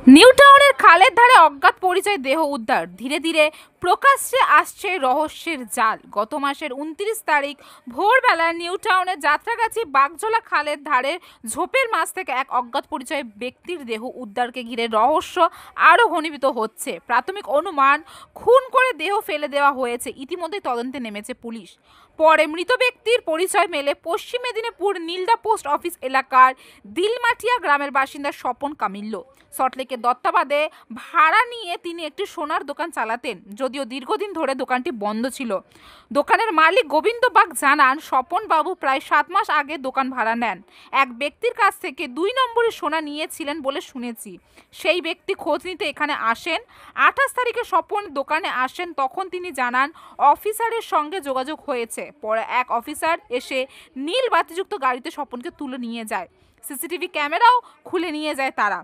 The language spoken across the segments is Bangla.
নিউ টাউনের খালের ধারে অজ্ঞাত পরিচয় দেহ উদ্ধার। ধীরে ধীরে প্রকাশ্যে আসছে রহস্যের জাল। গত মাসের 29 তারিখ ভোরবেলা নিউ টাউনের যাত্রাগাছি বাগজোলা খালের ধারে ঝোপের মাছ থেকে এক অজ্ঞাত পরিচয় ব্যক্তির দেহ উদ্ধারকে ঘিরে রহস্য আরও ঘনীভূত হচ্ছে। প্রাথমিক অনুমান, খুন করে দেহ ফেলে দেওয়া হয়েছে। ইতিমধ্যে তদন্তে নেমেছে পুলিশ। পরে মৃত ব্যক্তির পরিচয় মেলে পশ্চিম মেদিনীপুর নীলদা পোস্ট অফিস এলাকার দিলমাটিয়া গ্রামের বাসিন্দা স্বপন কামিল্য। সল্টলেকের দত্তাবাদে ভাড়া নিয়ে তিনি একটি সোনার দোকান চালাতেন, যদিও দীর্ঘদিন ধরে দোকানটি বন্ধ ছিল। দোকানের মালিক গোবিন্দ বাগ জানান, স্বপন বাবু প্রায় 7 মাস আগে দোকান ভাড়া নেন। এক ব্যক্তির কাছ থেকে 2 নম্বরের সোনা নিয়েছিলেন বলে শুনেছি। সেই ব্যক্তি খোঁজ নিতে এখানে আসেন। 28 তারিখে স্বপন দোকানে আসেন। তখন তিনি জানান অফিসারের সঙ্গে যোগাযোগ হয়েছে। পরে এক অফিসার এসে নীল বাতিযুক্ত গাড়িতে স্বপনকে তুলে নিয়ে যায়। সিসিটিভি ক্যামেরাও খুলে নিয়ে যায় তারা।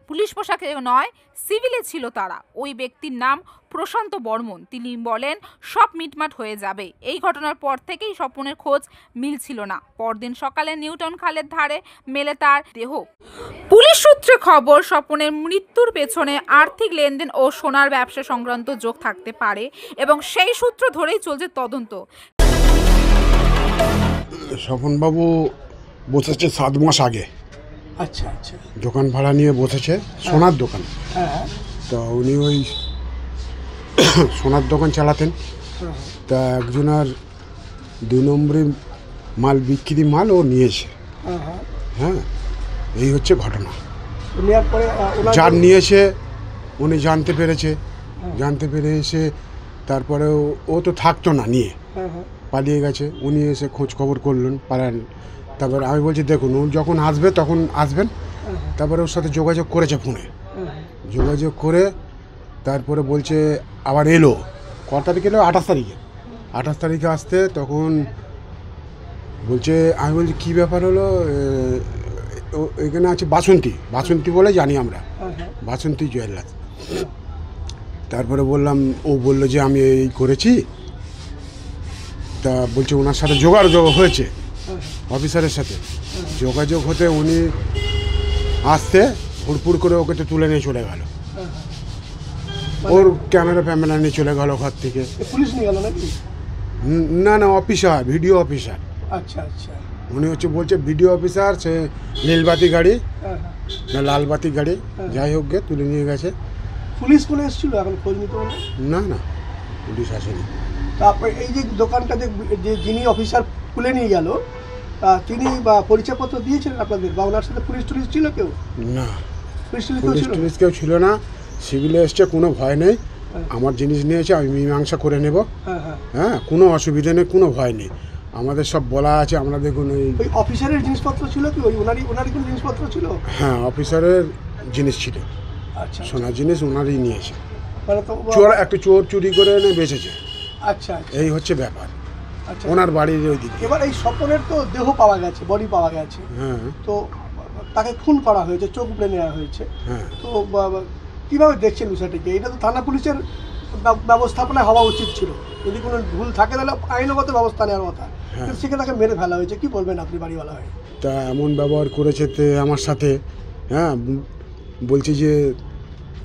পুলিশ পোশাকে নয়, সিভিলে ছিল তারা। ওই ব্যক্তির নাম প্রশান্ত বর্মন। তিনি বলেন সব মিটমাট হয়ে যাবে। এই ঘটনার পর থেকেই স্বপনের খোঁজ মিলছিল না। পরদিন সকালে নিউটাউন খালের ধারে মেলে তার দেহ। পুলিশ সূত্রে খবর, স্বপনের মৃত্যুর পেছনে আর্থিক লেনদেন ও সোনার ব্যবসা সংক্রান্ত যোগ থাকতে পারে এবং সেই সূত্র ধরেই চলছে তদন্ত। স্বপনবাবু বসেছে 7 মাস আগে। আচ্ছা আচ্ছা, দোকান ভাড়া নিয়ে বসেছে, সোনার দোকান। হ্যাঁ, তা উনি ওই সোনার দোকান চালাতেন। তা একজনের 2 নম্বরে মাল বিক্রি মাল ও নিয়েছে। হ্যাঁ, এই হচ্ছে ঘটনা। নেওয়ার পরে যার নিয়েছে উনি জানতে পেরেছে, জানতে পেরে এসে তারপরে ও তো থাকতো না, নিয়ে পালিয়ে গেছে। উনি এসে খোঁজ খবর করলেন, পালান। তারপর আমি বলছি দেখুন, ও যখন আসবে তখন আসবেন। তারপরে ওর সাথে যোগাযোগ করেছে ফোনে, যোগাযোগ করে তারপরে বলছে আবার এলো। ক তারিখে এলো? 28 তারিখে। 28 তারিখে আসতে তখন বলছে, আমি বলছি কী ব্যাপার হলো? এখানে আছে বাসন্তী বলে জানি আমরা, বাসন্তী জুয়েলার্স। তারপরে বললাম, ও বললো যে আমি এই করেছি। তা বলছে ওনার সাথে যোগাযোগ হয়েছে, অফিসারের সাথে যোগাযোগ হতে উনি আসতে হুড়পুড় করে ওকে তো তুলে নিয়ে চলে গেল। ওর ক্যামেরা নিয়ে চলে গেল ঘর থেকে। পুলিশ নিয়ে গেল নাকি? না, অফিসার, ভিডিও অফিসার। আচ্ছা আচ্ছা, উনি বলছে ভিডিও অফিসার। সে নীলবাতি গাড়ি না লালবাতি গাড়ি, যাই হোক গে তুলে নিয়ে গেছে। পুলিশ কোনে এসেছিল এখন খোঁজ নিতে? না, পুলিশ আসেনি। তারপরে এই যে দোকানটা যে যিনি অফিসার খুলে নিয়ে গেল, তিনি বা পরিচয়পত্র দিয়েছিলেন আপনাদের, বা ওনার সাথে পুলিশ টুলিশ ছিল কেউ? না, পুলিশ টুলিশ কেউ ছিল না। সিভিলে এসছে, কোনো ভয় নেই। আমার জিনিস নিয়েছে, আমি মীমাংসা করে নেব। হ্যাঁ, কোনো অসুবিধা নেই, কোনো ভয় নেই। আমাদের সব বলা আছে। আমরা দেখুন ওই অফিসারের জিনিসপত্র ছিল কি? ওই ওনারই কোনো জিনিসপত্র ছিল? হ্যাঁ, অফিসারের জিনিস ছিল। আচ্ছা, সোনার জিনিস ওনারই নিয়েছে। মানে তো একটা চোর চুরি করে এনে বেঁচেছে। আচ্ছা, এই হচ্ছে ব্যাপার। আচ্ছা, ওনার বাড়ির ওই দিকে। এবার এই স্বপনের তো দেহ পাওয়া গেছে, বডি পাওয়া গেছে। হ্যাঁ, তো তাকে খুন করা হয়েছে, চোখ উপড়ে নেওয়া হয়েছে। হ্যাঁ, তো কীভাবে দেখছেন বিষয়টাকে? এটা তো থানা পুলিশের ব্যবস্থাপনায় হওয়া উচিত ছিল। যদি কোনো ভুল থাকে তাহলে আইনগত ব্যবস্থা নেওয়ার কথা। সেখানে তাকে মেরে ফেলা হয়েছে। কি বলবেন আপনি বাড়িওয়ালা হয়ে? তা এমন ব্যবহার করেছে তে আমার সাথে। হ্যাঁ, বলছি যে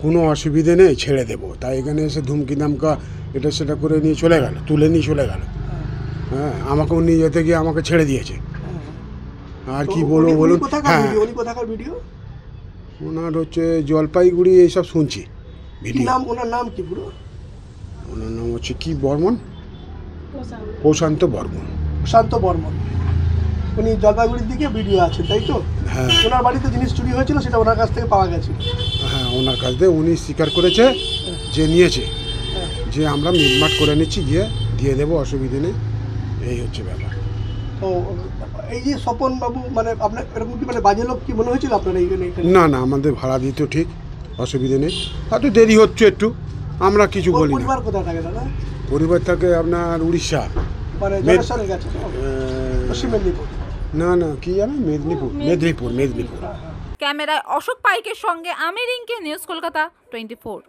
কোনো অসুবিধে নেই, ছেড়ে দেবো। তাই এখানে এসে ধুমকি দামকা এটা সেটা করে নিয়ে চলে গেল, তুলে নিয়ে চলে গেল। হ্যাঁ, আমাকেও নিয়ে যেতে গিয়ে আমাকে ছেড়ে দিয়েছে। আর কি বলবো বলুন? হ্যাঁ, কোথাকার ভিডিও? ওনার হচ্ছে জলপাইগুড়ি, এইসব শুনছি ভিডিও। ওনার নাম কি পুরো? ওনার নাম হচ্ছে কি বর্মন, প্রশান্ত বর্মন। প্রশান্ত বর্মন। উনি জলপাইগুড়ির দিকে ভিডিও আছে, তাই তো? হ্যাঁ, ওনার বাড়িতে জিনিস চুরি হয়েছিল, সেটা ওনার কাছ থেকে পাওয়া গেছে। হ্যাঁ, ওনার কাছ থেকে উনি স্বীকার করেছে যে নিয়েছে, যে আমরা মিটমাট করে নিচ্ছি, গিয়ে দিয়ে দেবো, অসুবিধে নেই। এই হচ্ছে ব্যাপার। তো এই যে স্বপন বাবু, মানে আপনার এরকম কি মানে বাজে লোক কি মনে হয়েছিল আপনার এইখানে? না, আমাদের ভাড়া দিত ঠিক, অসুবিধে নেই। হয়তো দেরি হচ্ছে একটু, আমরা কিছু বলি না। পরিবার কোথায় থাকে দাদা? পরিবার থাকে আপনার উড়িষ্যা, মানে জলেশ্বরের কাছে, পশ্চিম মেদিনীপুর। না, কি জানো, মেদিনীপুর। ক্যামেরায় অশোক পাইকের সঙ্গে আমি রিঙ্কি, নিউজ কলকাতা 24।